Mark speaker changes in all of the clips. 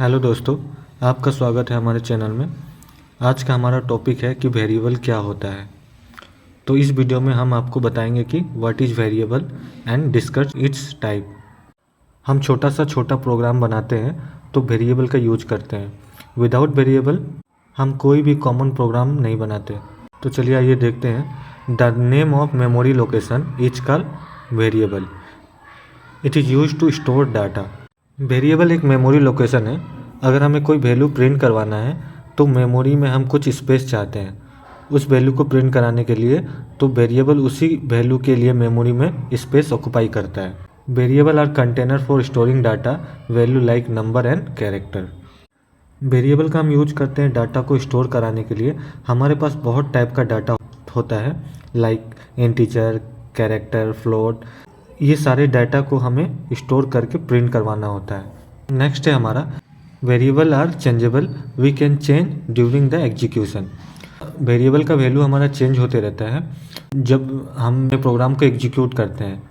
Speaker 1: Hello दोस्तों, आपका स्वागत है हमारे चैनल में। आज का हमारा टॉपिक है कि वेरिएबल क्या होता है। तो इस वीडियो में हम आपको बताएंगे कि what is variable and discuss it's type. हम छोटा प्रोग्राम बनाते हैं तो वेरिएबल का यूज करते हैं। विदाउट वेरिएबल हम कोई भी कॉमन प्रोग्राम नहीं बनाते। तो चलिए आइए देखते हैं। The name of memory location is called variable. It is use to store data. Variable एक मेमोरी लोकेशन है। अगर हमें कोई वैल्यू प्रिंट करवाना है तो मेमोरी में हम कुछ स्पेस चाहते हैं उस वैल्यू को प्रिंट कराने के लिए, तो वेरिएबल उसी वैल्यू के लिए मेमोरी में स्पेस ऑक्यूपाई करता है। Variable are container for storing data value like number and character. Variable का हम यूज करते हैं डाटा को स्टोर कराने के लिए। हमारे पास बहुत टाइप का डाटा होता है, लाइक इंटीजर, कैरेक्टर, फ्लोट। ये सारे डाटा को हमें स्टोर करके प्रिंट करवाना होता है। नेक्स्ट है हमारा variable are changeable, we can change during the execution. Variable का वैल्यू हमारा चेंज होते रहता है जब हम प्रोग्राम को एग्जीक्यूट करते हैं।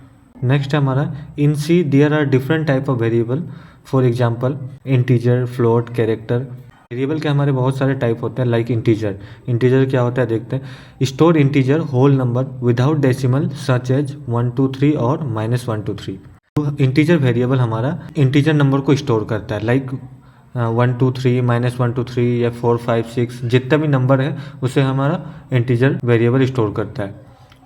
Speaker 1: नेक्स्ट है हमारा in C there are different type of variable, for example integer, float, character. Variable के हमारे बहुत सारे टाइप होते हैं, लाइक इंटीजर। इंटीजर क्या होता है देखते हैं। Store integer whole number without decimal such as 1 2 3 और -1 2 3। इंटीजर वेरिएबल हमारा इंटीजर नंबर को स्टोर करता है, लाइक 1 2 3, -1 2 3 या 4 5 6, जितना भी नंबर है उसे हमारा इंटीजर वेरिएबल स्टोर करता है।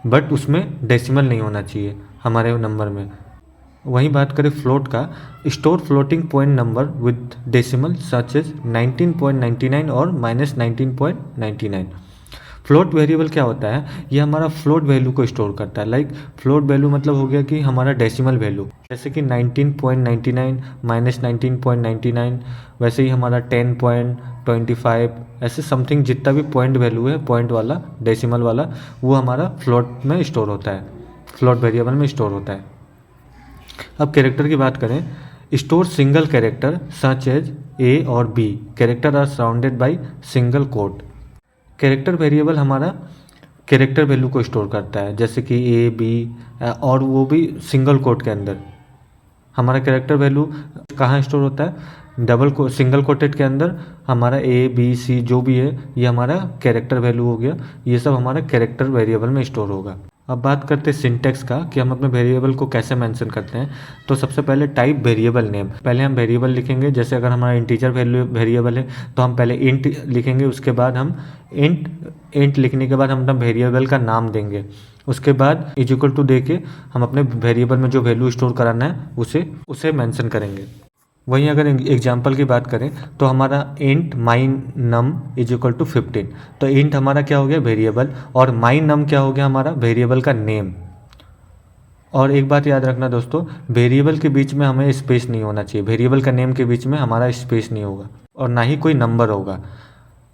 Speaker 1: बट उसमें डेसिमल नहीं होना चाहिए हमारे नंबर में। वहीं बात करें फ्लोट का, store floating point number with decimal such as 19.99 और -19.99। फ्लोट वेरिएबल क्या होता है, ये हमारा फ्लोट वैल्यू को स्टोर करता है। लाइक फ्लोट वैल्यू मतलब हो गया कि हमारा डेसिमल वैल्यू, जैसे कि 19.99 -19.99, वैसे ही हमारा 10.25, ऐसे समथिंग जितना भी पॉइंट वैल्यू है, पॉइंट वाला, डेसिमल वाला, वो हमारा फ्लोट में स्टोर होता है, फ्लोट वेरिएबल में स्टोर होता है। अब कैरेक्टर की बात करें, store single character such as A और B, character are surrounded by single quote. Character variable हमारा कैरेक्टर वैल्यू को स्टोर करता है, जैसे कि ए, बी, और वो भी सिंगल कोट के अंदर। हमारा कैरेक्टर वैल्यू कहाँ स्टोर होता है, सिंगल कोटेड के अंदर। हमारा ए, बी, सी जो भी है ये हमारा कैरेक्टर वैल्यू हो गया। ये सब हमारा कैरेक्टर वेरिएबल में स्टोर होगा। अब बात करते हैं सिंटेक्स का कि हम अपने वेरिएबल को कैसे मेंशन करते हैं। तो सबसे पहले टाइप वेरिएबल नेम। पहले हम वेरिएबल लिखेंगे, जैसे अगर हमारा इंटीजर वैल्यू वेरिएबल है तो हम पहले इंट लिखेंगे, उसके बाद हम इंट लिखने के बाद हम अपना वेरिएबल का नाम देंगे। उसके बाद इज इक्वल टू दे के हम अपने वेरिएबल में जो वैल्यू स्टोर कराना है उसे मेंशन करेंगे। वहीं अगर एग्जाम्पल की बात करें तो हमारा int my num is equal to 15। तो इंट हमारा क्या हो गया, वेरिएबल, और माई नम क्या हो गया, हमारा वेरिएबल का नेम। और एक बात याद रखना दोस्तों, वेरिएबल के बीच में हमें स्पेस नहीं होना चाहिए। वेरिएबल का नेम के बीच में हमारा स्पेस नहीं होगा और ना ही कोई नंबर होगा।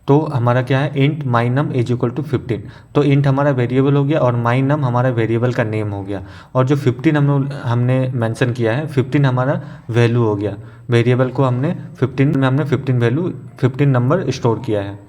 Speaker 1: तो हमारा क्या है, int my num is equal to 15। तो इंट हमारा वेरिएबल हो गया और माई नम हमारा वेरिएबल का नेम हो गया। और जो 15 हमने मेंशन किया है, 15 हमारा वैल्यू हो गया। वेरिएबल को हमने 15 में हमने 15 नंबर स्टोर किया है।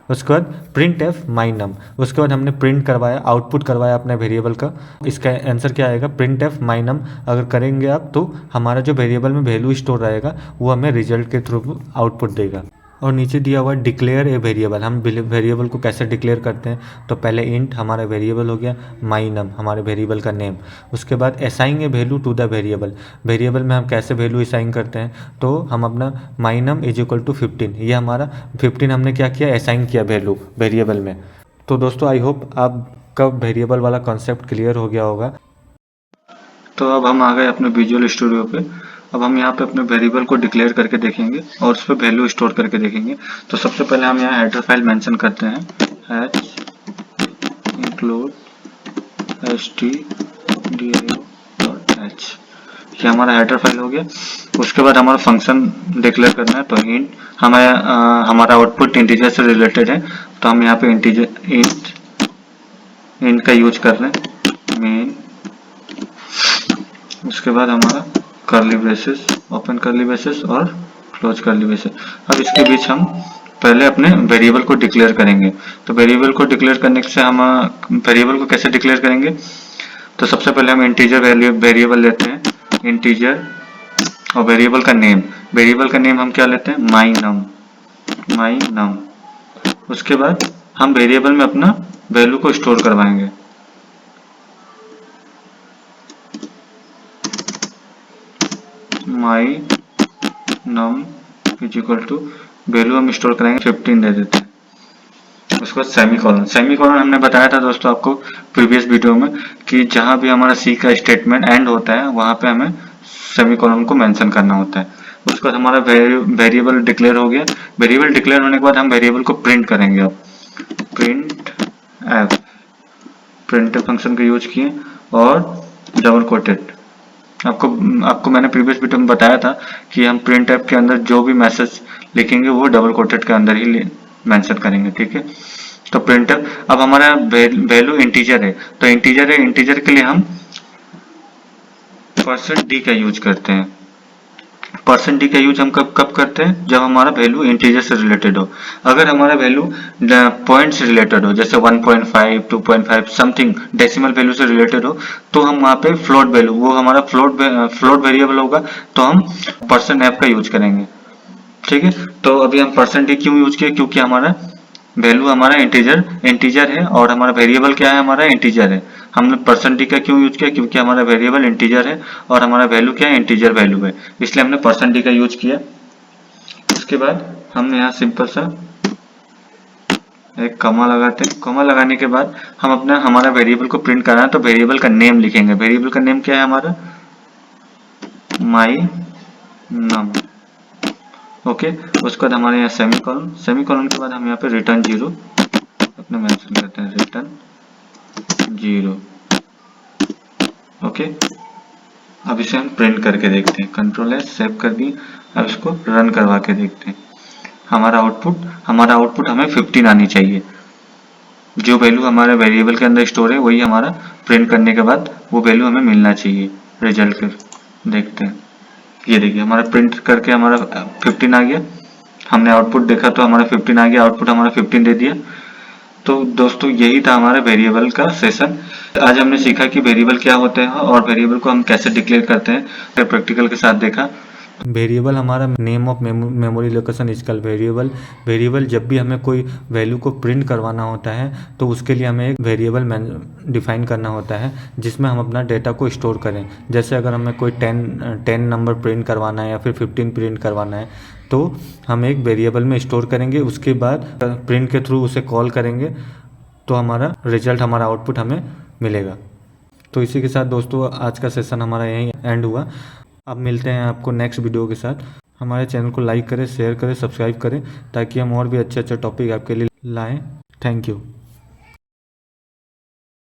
Speaker 1: उसके बाद प्रिंट एफ माई नम, उसके बाद हमने प्रिंट करवाया, आउटपुट करवाया अपने वेरिएबल का। इसका आंसर क्या आएगा, प्रिंट एफ माई नम। अगर करेंगे आप तो हमारा जो वेरिएबल में वैल्यू स्टोर रहेगा वो हमें रिजल्ट के थ्रू आउटपुट देगा। और नीचे दिया हुआ डिक्लेयर ए वेरिएबल। हम वेरिएबल को कैसे डिक्लेयर करते हैं, तो पहले इंट हमारा वेरिएबल हो गया, माई नम हमारे वेरिएबल का नेम। उसके बाद assign a value to the variable. Variable में हम कैसे वैल्यू असाइन करते हैं, तो हम अपना माई नम इज इक्वल टू 15, ये हमारा 15 हमने क्या किया, असाइन किया वैल्यू वेरिएबल में। तो दोस्तों आई होप आपका वेरिएबल वाला कॉन्सेप्ट क्लियर हो गया होगा। तो अब हम आ गए अपने विजुअल स्टूडियो पे। अब हम यहाँ पे अपने वेरिएबल को डिक्लेयर करके देखेंगे और उस पर वैल्यू स्टोर करके देखेंगे। तो सबसे पहले हम यहाँ हेडर फाइल मेंशन करते हैं, हैच इंक्लूड stdio.h। ये हमारा हेडर फाइल हो गया। उसके बाद हमारा फंक्शन डिक्लेयर करना है। तो इंट हमारा आउटपुट इंटीजर से रिलेटेड है, तो हम यहाँ पे इंट का यूज कर रहे हैं, मेन। उसके बाद हमारा curly braces, open curly braces और क्लोज कर्ली ब्रेसेस। अब इसके बीच हम पहले अपने वेरिएबल को डिक्लेयर करेंगे। तो वेरिएबल को डिक्लेयर करने से हम वेरिएबल को कैसे डिक्लेयर करेंगे, तो सबसे पहले हम इंटीजर वेरिएबल लेते हैं, इंटीजर, और वेरिएबल का नेम हम क्या लेते हैं, माई नम। उसके बाद हम वेरिएबल में अपना वैल्यू को स्टोर करवाएंगे। My num is equal to value हम स्टोर कराएंगे 15 दे देते हैं। उसके बाद सेमीकोलन हमने बताया था दोस्तों आपको प्रीवियस वीडियो में कि जहां भी हमारा सी का स्टेटमेंट एंड होता है वहां पे हमें सेमीकोलन को मेंशन करना होता है। उसके बाद हमारा वेरिएबल डिक्लेयर हो गया। वेरिएबल डिक्लेयर होने के बाद हम वेरिएबल को प्रिंट करेंगे। अब प्रिंट फंक्शन का यूज किए और डबल कोटेड। आपको मैंने प्रीवियस वीडियो में बताया था कि हम प्रिंट ऐप के अंदर जो भी मैसेज लिखेंगे वो डबल कोटेड के अंदर ही मेंशन करेंगे, ठीक है। तो प्रिंट अब हमारा वैल्यू इंटीजर है, तो इंटीजर के लिए हम %d का यूज करते हैं। %d का यूज हम कब करते हैं, जब हमारा वैल्यू इंटीजर से रिलेटेड हो। अगर हमारा वैल्यू पॉइंट से रिलेटेड हो, जैसे 1.5 2.5 समथिंग डेसिमल वैल्यू से रिलेटेड हो, तो हम वहाँ पे फ्लोट वैल्यू, वो हमारा फ्लोट वेरिएबल होगा, तो हम %f का यूज करेंगे, ठीक है। तो अभी हम %d क्यों यूज किया, क्योंकि हमारा वैल्यू हमारा इंटीजर है और हमारा वेरिएबल क्या है, हमारा इंटीजर है। हमने %d का क्यों यूज किया, क्योंकि हमारा वेरिएबल इंटीजर है और हमारा वैल्यू क्या है, इंटीजर वैल्यू है, इसलिए हमने %d का यूज किया। उसके बाद हमने यहाँ सिंपल सा एक कॉमा लगाते हैं। कॉमा लगाने के बाद हम हमारा वेरिएबल को प्रिंट करना है, तो वेरिएबल का नेम लिखेंगे। वेरिएबल का नेम क्या है हमारा, माई नम, ओके। उसके बाद हमारे यहाँ सेमीकोलन के बाद हम यहाँ पे रिटर्न 0 अपने मेंशन करते हैं, रिटर्न 0, ओके। अब इसे हम प्रिंट करके देखते हैं, Ctrl+S सेव कर दिए। अब इसको रन करवा के देखते हैं। हमारा आउटपुट हमें 15 आनी चाहिए। जो वैल्यू हमारे वेरिएबल के अंदर स्टोर है वही हमारा प्रिंट करने के बाद वो वैल्यू हमें मिलना चाहिए। रिजल्ट कर देखते हैं, ये देखिए हमारा प्रिंट करके हमारा 15 आ गया। हमने आउटपुट देखा तो हमारा 15 आ गया, आउटपुट हमारा 15 दे दिया। तो दोस्तों यही था हमारा वेरिएबल का सेशन। आज हमने सीखा कि वेरिएबल क्या होते हैं और वेरिएबल को हम कैसे डिक्लेयर करते हैं, प्रैक्टिकल के साथ देखा। वेरिएबल हमारा name of memory location is called variable जब भी हमें कोई वैल्यू को प्रिंट करवाना होता है तो उसके लिए हमें एक वेरिएबल डिफाइन करना होता है जिसमें हम अपना डेटा को स्टोर करें। जैसे अगर हमें कोई 10 नंबर प्रिंट करवाना है या फिर 15 प्रिंट करवाना है तो हम एक वेरिएबल में स्टोर करेंगे, उसके बाद प्रिंट के थ्रू उसे कॉल करेंगे तो हमारा रिजल्ट, हमारा आउटपुट हमें मिलेगा। तो इसी के साथ दोस्तों आज का सेशन हमारा यहीं एंड हुआ। अब मिलते हैं आपको नेक्स्ट वीडियो के साथ। हमारे चैनल को लाइक करें, शेयर करें, सब्सक्राइब करें ताकि हम और भी अच्छे टॉपिक आपके लिए लाएं। Thank you.